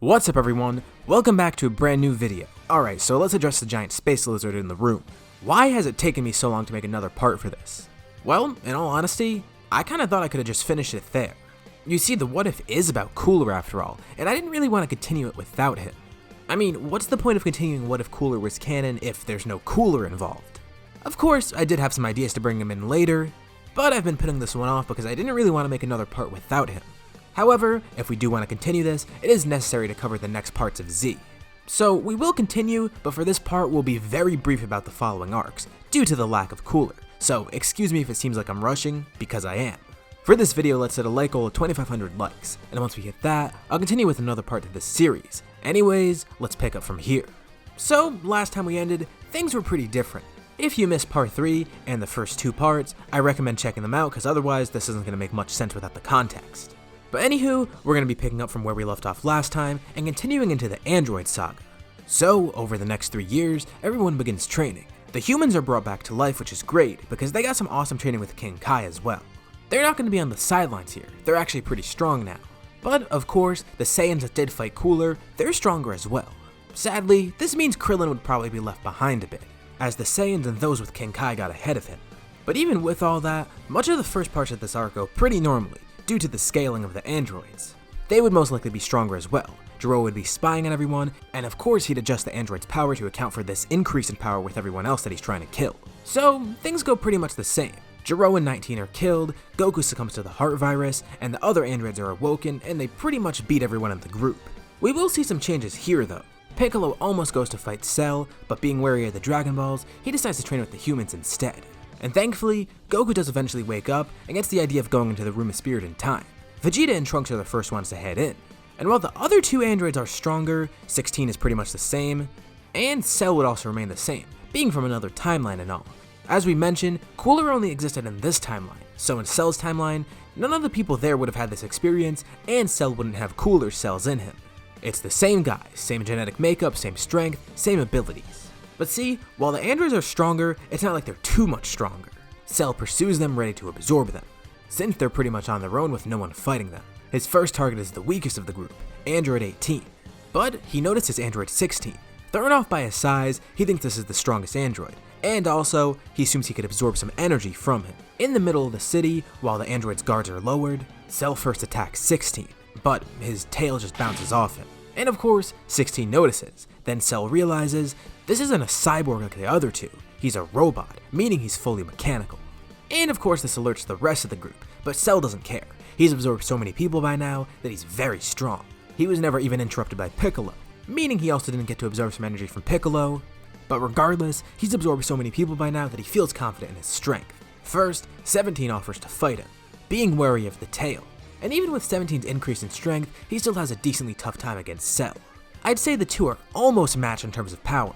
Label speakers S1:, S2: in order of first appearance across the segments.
S1: What's up everyone, welcome back to a brand new video. Alright, so let's address the giant space lizard in the room. Why has it taken me so long to make another part for this? Well, in all honesty, I kinda thought I could've just finished it there. You see, the what if is about Cooler after all, and I didn't really want to continue it without him. I mean, what's the point of continuing what if Cooler was canon if there's no Cooler involved? Of course, I did have some ideas to bring him in later, but I've been putting this one off because I didn't really want to make another part without him. However, if we do want to continue this, it is necessary to cover the next parts of Z. So we will continue, but for this part we'll be very brief about the following arcs, due to the lack of Cooler. So excuse me if it seems like I'm rushing, because I am. For this video, let's set a like goal of 2,500 likes, and once we hit that, I'll continue with another part to this series. Anyways, let's pick up from here. So, last time we ended, things were pretty different. If you missed part 3 and the first 2 parts, I recommend checking them out because otherwise this isn't going to make much sense without the context. But anywho, we're going to be picking up from where we left off last time and continuing into the Android saga. So, over the next 3 years, everyone begins training. The humans are brought back to life, which is great because they got some awesome training with King Kai as well. They're not going to be on the sidelines here, they're actually pretty strong now. But of course, the Saiyans that did fight Cooler, they're stronger as well. Sadly, this means Krillin would probably be left behind a bit, as the Saiyans and those with King Kai got ahead of him. But even with all that, much of the first parts of this arc go pretty normally, due to the scaling of the androids. They would most likely be stronger as well. Gero would be spying on everyone, and of course he'd adjust the android's power to account for this increase in power with everyone else that he's trying to kill. So, things go pretty much the same. Gero and 19 are killed, Goku succumbs to the heart virus, and the other androids are awoken, and they pretty much beat everyone in the group. We will see some changes here though. Piccolo almost goes to fight Cell, but being wary of the Dragon Balls, he decides to train with the humans instead. And thankfully, Goku does eventually wake up and gets the idea of going into the Room of Spirit in time. Vegeta and Trunks are the first ones to head in. And while the other 2 androids are stronger, 16 is pretty much the same, and Cell would also remain the same, being from another timeline and all. As we mentioned, Cooler only existed in this timeline, so in Cell's timeline, none of the people there would have had this experience, and Cell wouldn't have Cooler cells in him. It's the same guy, same genetic makeup, same strength, same abilities. But see, while the androids are stronger, it's not like they're too much stronger. Cell pursues them ready to absorb them, since they're pretty much on their own with no one fighting them. His first target is the weakest of the group, Android 18, but he notices Android 16. Thrown off by his size, he thinks this is the strongest android, and also, he assumes he could absorb some energy from him. In the middle of the city, while the android's guards are lowered, Cell first attacks 16, but his tail just bounces off him. And of course, 16 notices. Then Cell realizes this isn't a cyborg like the other 2, he's a robot, meaning he's fully mechanical. And of course this alerts the rest of the group, but Cell doesn't care. He's absorbed so many people by now that he's very strong. He was never even interrupted by Piccolo, meaning he also didn't get to absorb some energy from Piccolo. But regardless, he's absorbed so many people by now that he feels confident in his strength. First, 17 offers to fight him, being wary of the tail. And even with 17's increase in strength, he still has a decently tough time against Cell. I'd say the 2 are almost matched in terms of power,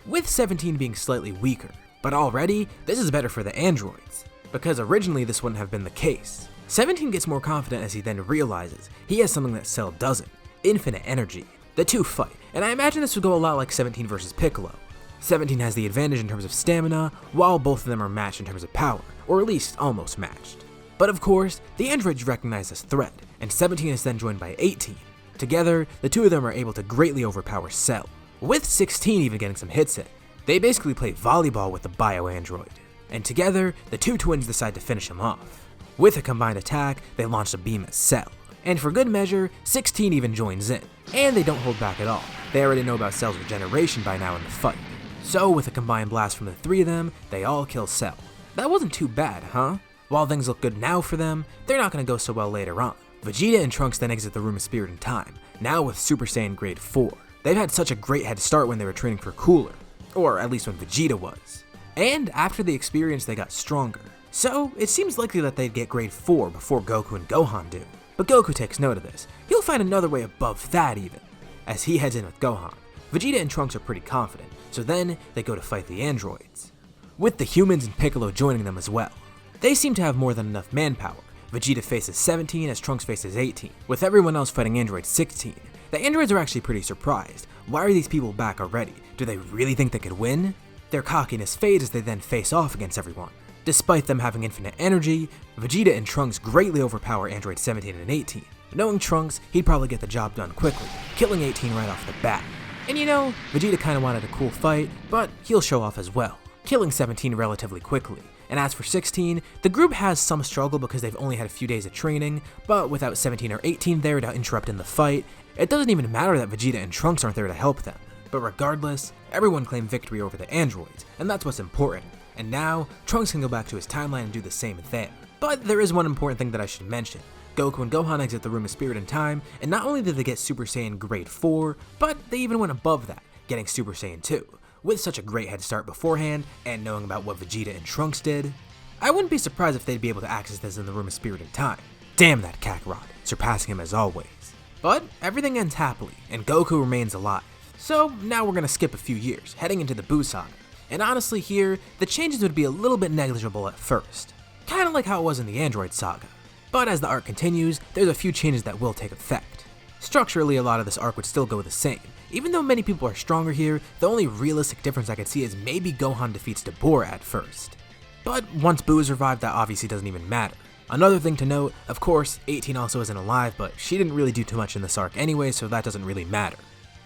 S1: with 17 being slightly weaker. But already, this is better for the androids, because originally this wouldn't have been the case. 17 gets more confident as he then realizes he has something that Cell doesn't, infinite energy. The 2 fight, and I imagine this would go a lot like 17 versus Piccolo. 17 has the advantage in terms of stamina, while both of them are matched in terms of power, or at least almost matched. But of course, the androids recognize this threat, and 17 is then joined by 18. Together, the 2 of them are able to greatly overpower Cell, with 16 even getting some hits in. They basically play volleyball with the bio-android, and together, the 2 twins decide to finish him off. With a combined attack, they launch a beam at Cell, and for good measure, 16 even joins in, and they don't hold back at all. They already know about Cell's regeneration by now in the fight. So with a combined blast from the 3 of them, they all kill Cell. That wasn't too bad, huh? While things look good now for them, they're not going to go so well later on. Vegeta and Trunks then exit the Room of Spirit in time, now with Super Saiyan Grade 4. They've had such a great head start when they were training for Cooler, or at least when Vegeta was. And after the experience they got stronger, so it seems likely that they'd get Grade 4 before Goku and Gohan do. But Goku takes note of this. He'll find another way above that even, as he heads in with Gohan. Vegeta and Trunks are pretty confident, so then they go to fight the androids, with the humans and Piccolo joining them as well. They seem to have more than enough manpower. Vegeta faces 17 as Trunks faces 18, with everyone else fighting Android 16. The androids are actually pretty surprised. Why are these people back already? Do they really think they could win? Their cockiness fades as they then face off against everyone. Despite them having infinite energy, Vegeta and Trunks greatly overpower Android 17 and 18. Knowing Trunks, he'd probably get the job done quickly, killing 18 right off the bat. And you know, Vegeta kinda wanted a cool fight, but he'll show off as well, killing 17 relatively quickly. And as for 16, the group has some struggle because they've only had a few days of training, but without 17 or 18 there to interrupt in the fight, it doesn't even matter that Vegeta and Trunks aren't there to help them. But regardless, everyone claimed victory over the androids, and that's what's important. And now, Trunks can go back to his timeline and do the same there. But there is one important thing that I should mention. Goku and Gohan exit the Room of Spirit and Time, and not only did they get Super Saiyan Grade 4, but they even went above that, getting Super Saiyan 2. With such a great head start beforehand, and knowing about what Vegeta and Trunks did, I wouldn't be surprised if they'd be able to access this in the Room of Spirit and Time. Damn that Kakarot, surpassing him as always. But everything ends happily, and Goku remains alive. So now we're gonna skip a few years, heading into the Buu Saga. And honestly here, the changes would be a little bit negligible at first. Kinda like how it was in the Android Saga. But as the arc continues, there's a few changes that will take effect. Structurally, a lot of this arc would still go the same. Even though many people are stronger here, the only realistic difference I could see is maybe Gohan defeats Dabura at first. But once Buu is revived, that obviously doesn't even matter. Another thing to note, of course, 18 also isn't alive, but she didn't really do too much in this arc anyway, so that doesn't really matter.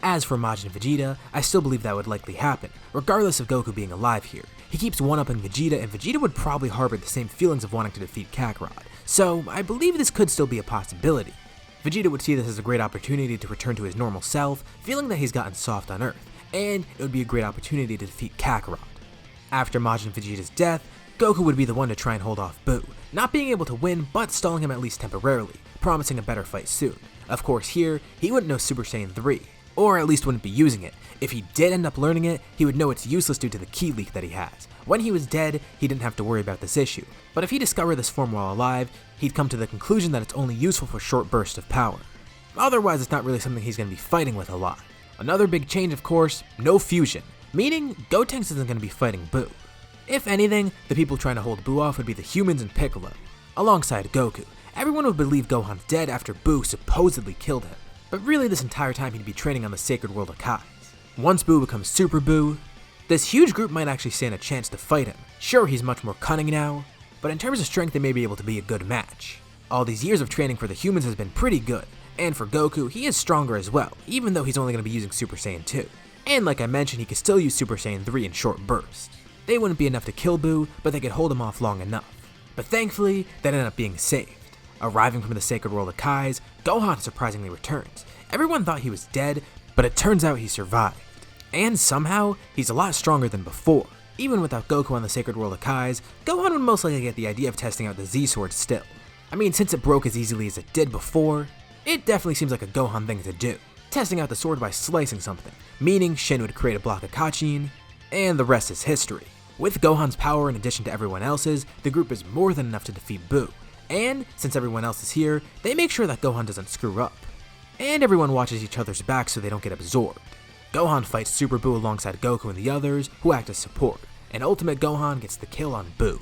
S1: As for Majin Vegeta, I still believe that would likely happen, regardless of Goku being alive here. He keeps one-upping Vegeta, and Vegeta would probably harbor the same feelings of wanting to defeat Kakarot, so I believe this could still be a possibility. Vegeta would see this as a great opportunity to return to his normal self, feeling that he's gotten soft on Earth, and it would be a great opportunity to defeat Kakarot. After Majin Vegeta's death, Goku would be the one to try and hold off Buu, not being able to win, but stalling him at least temporarily, promising a better fight soon. Of course here, he wouldn't know Super Saiyan 3, or at least wouldn't be using it. If he did end up learning it, he would know it's useless due to the ki leak that he has. When he was dead, he didn't have to worry about this issue, but if he discovered this form while alive, he'd come to the conclusion that it's only useful for short bursts of power. Otherwise, it's not really something he's going to be fighting with a lot. Another big change, of course, no fusion, meaning Gotenks isn't going to be fighting Buu. If anything, the people trying to hold Buu off would be the humans and Piccolo, alongside Goku. Everyone would believe Gohan's dead after Buu supposedly killed him, but really this entire time he'd be training on the Sacred World of Kais. Once Buu becomes Super Buu, this huge group might actually stand a chance to fight him. Sure, he's much more cunning now, but in terms of strength they may be able to be a good match. All these years of training for the humans has been pretty good, and for Goku, he is stronger as well, even though he's only going to be using Super Saiyan 2. And like I mentioned, he could still use Super Saiyan 3 in short bursts. They wouldn't be enough to kill Buu, but they could hold him off long enough. But thankfully, that ended up being saved. Arriving from the Sacred World of Kais, Gohan surprisingly returns. Everyone thought he was dead, but it turns out he survived. And somehow, he's a lot stronger than before. Even without Goku on the Sacred World of Kais, Gohan would most likely get the idea of testing out the Z-Sword still. I mean, since it broke as easily as it did before, it definitely seems like a Gohan thing to do. Testing out the sword by slicing something, meaning Shin would create a block of Kachin, and the rest is history. With Gohan's power in addition to everyone else's, the group is more than enough to defeat Buu. And since everyone else is here, they make sure that Gohan doesn't screw up. And everyone watches each other's backs so they don't get absorbed. Gohan fights Super Buu alongside Goku and the others, who act as support, and Ultimate Gohan gets the kill on Buu.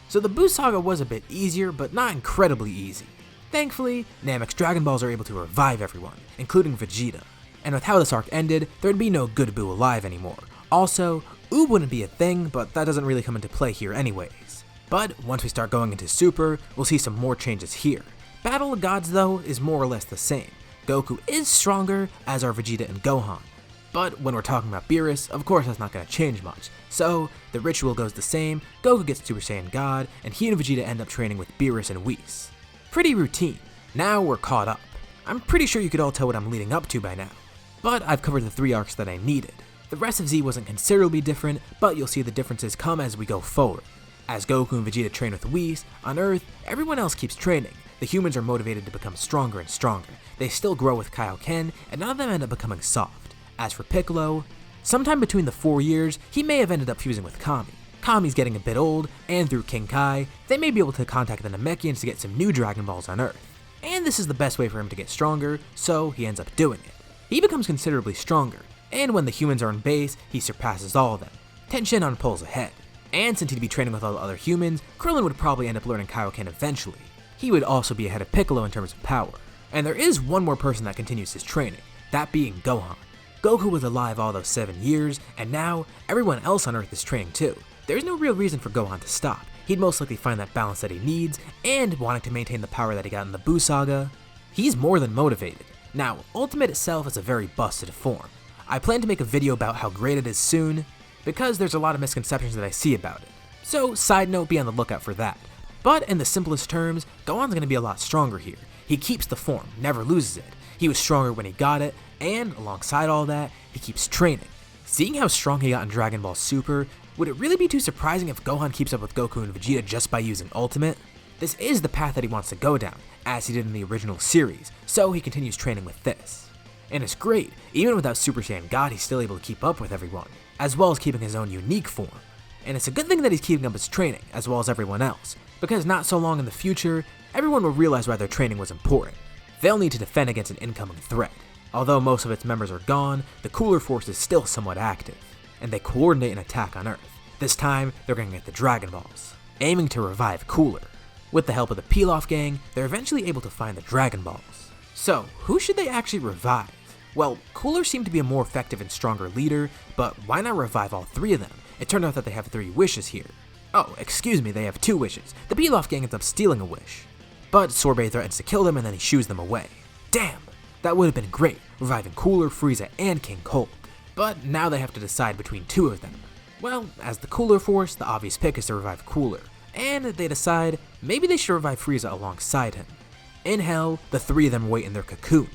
S1: So the Buu Saga was a bit easier, but not incredibly easy. Thankfully, Namex Dragon Balls are able to revive everyone, including Vegeta. And with how this arc ended, there'd be no good Buu alive anymore. Also, Oob wouldn't be a thing, but that doesn't really come into play here anyways. But once we start going into Super, we'll see some more changes here. Battle of Gods though is more or less the same. Goku is stronger, as are Vegeta and Gohan. But when we're talking about Beerus, of course that's not going to change much. So, the ritual goes the same, Goku gets Super Saiyan God, and he and Vegeta end up training with Beerus and Whis. Pretty routine. Now we're caught up. I'm pretty sure you could all tell what I'm leading up to by now. But I've covered the 3 arcs that I needed. The rest of Z wasn't considerably different, but you'll see the differences come as we go forward. As Goku and Vegeta train with Whis, on Earth, everyone else keeps training. The humans are motivated to become stronger and stronger. They still grow with Kaioken, and none of them end up becoming soft. As for Piccolo, sometime between the 4 years, he may have ended up fusing with Kami. Kami's getting a bit old, and through King Kai, they may be able to contact the Namekians to get some new Dragon Balls on Earth. And this is the best way for him to get stronger, so he ends up doing it. He becomes considerably stronger, and when the humans are on base, he surpasses all of them. Tenshinhan pulls ahead. And since he'd be training with all the other humans, Krillin would probably end up learning Kaioken eventually. He would also be ahead of Piccolo in terms of power. And there is one more person that continues his training, that being Gohan. Goku was alive all those 7 years, and now everyone else on Earth is training too. There's no real reason for Gohan to stop. He'd most likely find that balance that he needs, and wanting to maintain the power that he got in the Buu Saga, he's more than motivated. Now, Ultimate itself is a very busted form. I plan to make a video about how great it is soon, because there's a lot of misconceptions that I see about it. So, side note, be on the lookout for that. But in the simplest terms, Gohan's gonna be a lot stronger here. He keeps the form, never loses it. He was stronger when he got it, and alongside all that, he keeps training. Seeing how strong he got in Dragon Ball Super, would it really be too surprising if Gohan keeps up with Goku and Vegeta just by using Ultimate? This is the path that he wants to go down, as he did in the original series, so he continues training with this. And it's great, even without Super Saiyan God, he's still able to keep up with everyone, as well as keeping his own unique form. And it's a good thing that he's keeping up his training, as well as everyone else, because not so long in the future, everyone will realize why their training was important. They'll need to defend against an incoming threat. Although most of its members are gone, the Cooler Force is still somewhat active, and they coordinate an attack on Earth. This time, they're going to get the Dragon Balls, aiming to revive Cooler. With the help of the Pilaf gang, they're eventually able to find the Dragon Balls. So, who should they actually revive? Well, Cooler seemed to be a more effective and stronger leader, but why not revive all three of them? It turned out that they have 3 wishes here. Oh, excuse me, they have 2 wishes. The Pilaf gang ends up stealing a wish. But Sorbet threatens to kill them and then he shoos them away. Damn, that would have been great, reviving Cooler, Frieza, and King Cold. But now they have to decide between 2 of them. Well, as the Cooler Force, the obvious pick is to revive Cooler, and they decide maybe they should revive Frieza alongside him. In Hell, the 3 of them wait in their cocoons,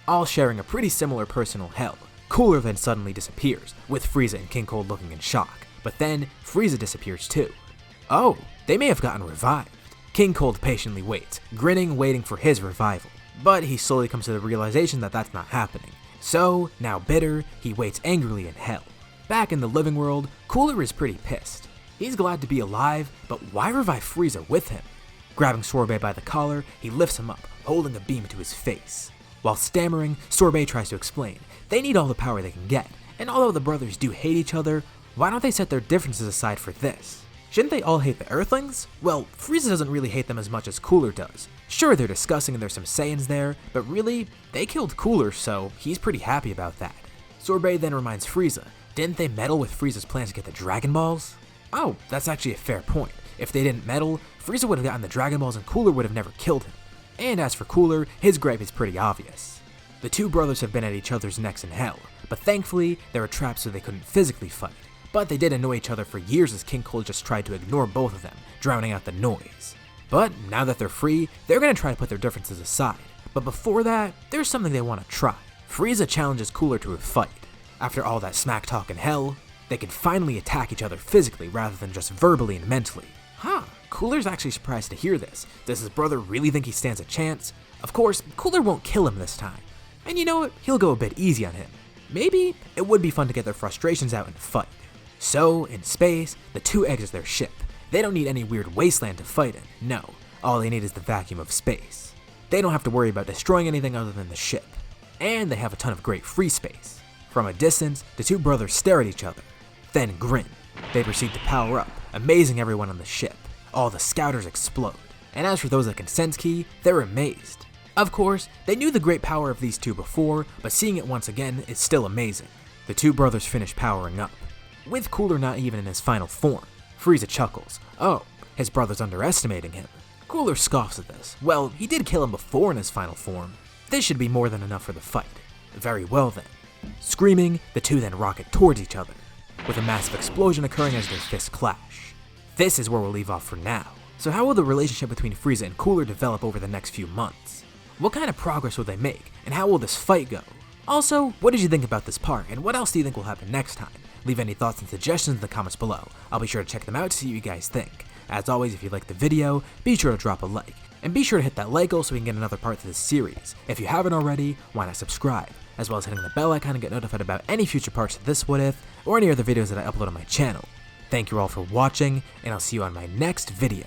S1: all sharing a pretty similar personal hell. Cooler then suddenly disappears, with Frieza and King Cold looking in shock, but then Frieza disappears too. Oh, they may have gotten revived. King Cold patiently waits, grinning, waiting for his revival, but he slowly comes to the realization that that's not happening. So, now bitter, he waits angrily in Hell. Back in the living world, Cooler is pretty pissed. He's glad to be alive, but why revive Frieza with him? Grabbing Sorbet by the collar, he lifts him up, holding a beam to his face. While stammering, Sorbet tries to explain, they need all the power they can get, and although the brothers do hate each other, why don't they set their differences aside for this? Shouldn't they all hate the Earthlings? Well, Frieza doesn't really hate them as much as Cooler does. Sure, they're disgusting and there's some Saiyans there, but really, they killed Cooler, so he's pretty happy about that. Sorbet then reminds Frieza, didn't they meddle with Frieza's plans to get the Dragon Balls? Oh, that's actually a fair point. If they didn't meddle, Frieza would have gotten the Dragon Balls and Cooler would have never killed him. And as for Cooler, his gripe is pretty obvious. The 2 brothers have been at each other's necks in Hell, but thankfully, they were trapped so they couldn't physically fight. But they did annoy each other for years as King Cold just tried to ignore both of them, drowning out the noise. But now that they're free, they're gonna try to put their differences aside. But before that, there's something they want to try. Frieza challenges Cooler to a fight. After all that smack talk in Hell, they can finally attack each other physically rather than just verbally and mentally. Cooler's actually surprised to hear this. Does his brother really think he stands a chance? Of course, Cooler won't kill him this time. And you know what? He'll go a bit easy on him. Maybe it would be fun to get their frustrations out in a fight. So, in space, the 2 exit their ship. They don't need any weird wasteland to fight in, no. All they need is the vacuum of space. They don't have to worry about destroying anything other than the ship. And they have a ton of great free space. From a distance, the 2 brothers stare at each other, then grin. They proceed to power up, amazing everyone on the ship. All the scouters explode. And as for those that can sense ki, they're amazed. Of course, they knew the great power of these 2 before, but seeing it once again is still amazing. The 2 brothers finish powering up, with Cooler not even in his final form. Frieza chuckles. Oh, his brother's underestimating him. Cooler scoffs at this. Well, he did kill him before in his final form. This should be more than enough for the fight. Very well then. Screaming, the 2 then rocket towards each other, with a massive explosion occurring as their fists clash. This is where we'll leave off for now. So how will the relationship between Frieza and Cooler develop over the next few months? What kind of progress will they make, and how will this fight go? Also, what did you think about this part, and what else do you think will happen next time? Leave any thoughts and suggestions in the comments below. I'll be sure to check them out to see what you guys think. As always, if you liked the video, be sure to drop a like, and be sure to hit that like goal so we can get another part to this series. If you haven't already, why not subscribe, as well as hitting the bell icon to get notified about any future parts of this What If, or any other videos that I upload on my channel. Thank you all for watching, and I'll see you on my next video.